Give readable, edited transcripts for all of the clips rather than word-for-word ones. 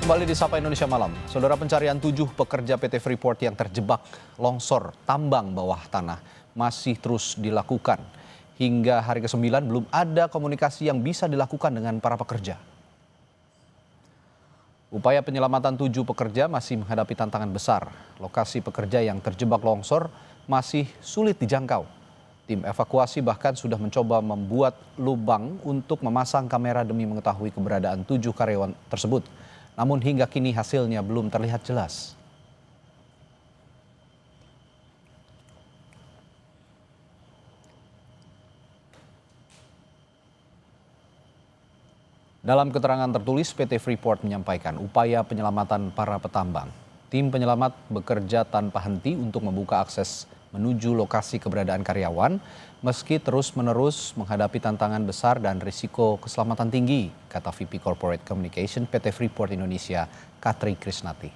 Kembali di Sapa Indonesia Malam. Saudara, pencarian 7 pekerja PT Freeport yang terjebak longsor tambang bawah tanah masih terus dilakukan. Hingga hari ke-9 belum ada komunikasi yang bisa dilakukan dengan para pekerja. Upaya penyelamatan 7 pekerja masih menghadapi tantangan besar. Lokasi pekerja yang terjebak longsor masih sulit dijangkau. Tim evakuasi bahkan sudah mencoba membuat lubang untuk memasang kamera demi mengetahui keberadaan 7 karyawan tersebut. Namun hingga kini hasilnya belum terlihat jelas. Dalam keterangan tertulis, PT Freeport menyampaikan upaya penyelamatan para petambang. Tim penyelamat bekerja tanpa henti untuk membuka akses menuju lokasi keberadaan karyawan, meski terus-menerus menghadapi tantangan besar dan risiko keselamatan tinggi, kata VP Corporate Communication PT Freeport Indonesia, Katri Krisnati.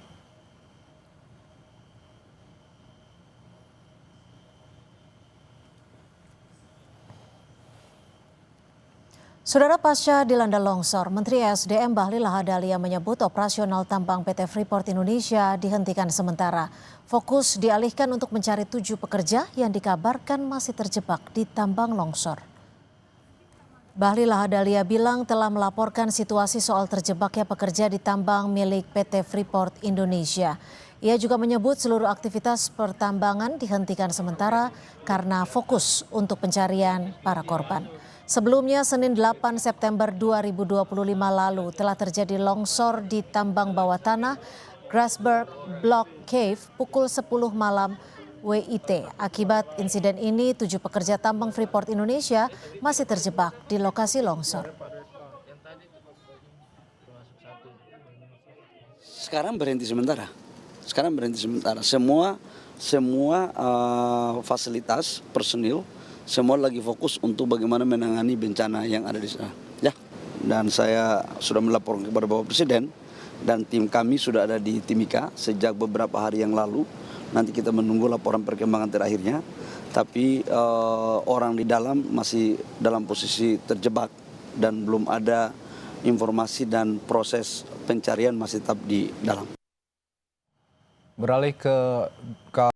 Saudara, pasca dilanda longsor, Menteri ESDM Bahlil Lahadalia menyebut operasional tambang PT Freeport Indonesia dihentikan sementara. Fokus dialihkan untuk mencari 7 pekerja yang dikabarkan masih terjebak di tambang longsor. Bahlil Lahadalia bilang telah melaporkan situasi soal terjebaknya pekerja di tambang milik PT Freeport Indonesia. Ia juga menyebut seluruh aktivitas pertambangan dihentikan sementara karena fokus untuk pencarian para korban. Sebelumnya, Senin 8 September 2025 lalu telah terjadi longsor di tambang bawah tanah Grasberg Block Cave pukul 10 malam WIT. Akibat insiden ini, 7 pekerja tambang Freeport Indonesia masih terjebak di lokasi longsor. Sekarang berhenti sementara. Semua fasilitas personil semua lagi fokus untuk bagaimana menangani bencana yang ada di sana. Ya, dan saya sudah melaporkan kepada Bapak Presiden dan tim kami sudah ada di Timika sejak beberapa hari yang lalu. Nanti kita menunggu laporan perkembangan terakhirnya. Tapi orang di dalam masih dalam posisi terjebak dan belum ada informasi dan proses pencarian masih tetap di dalam. Beralih ke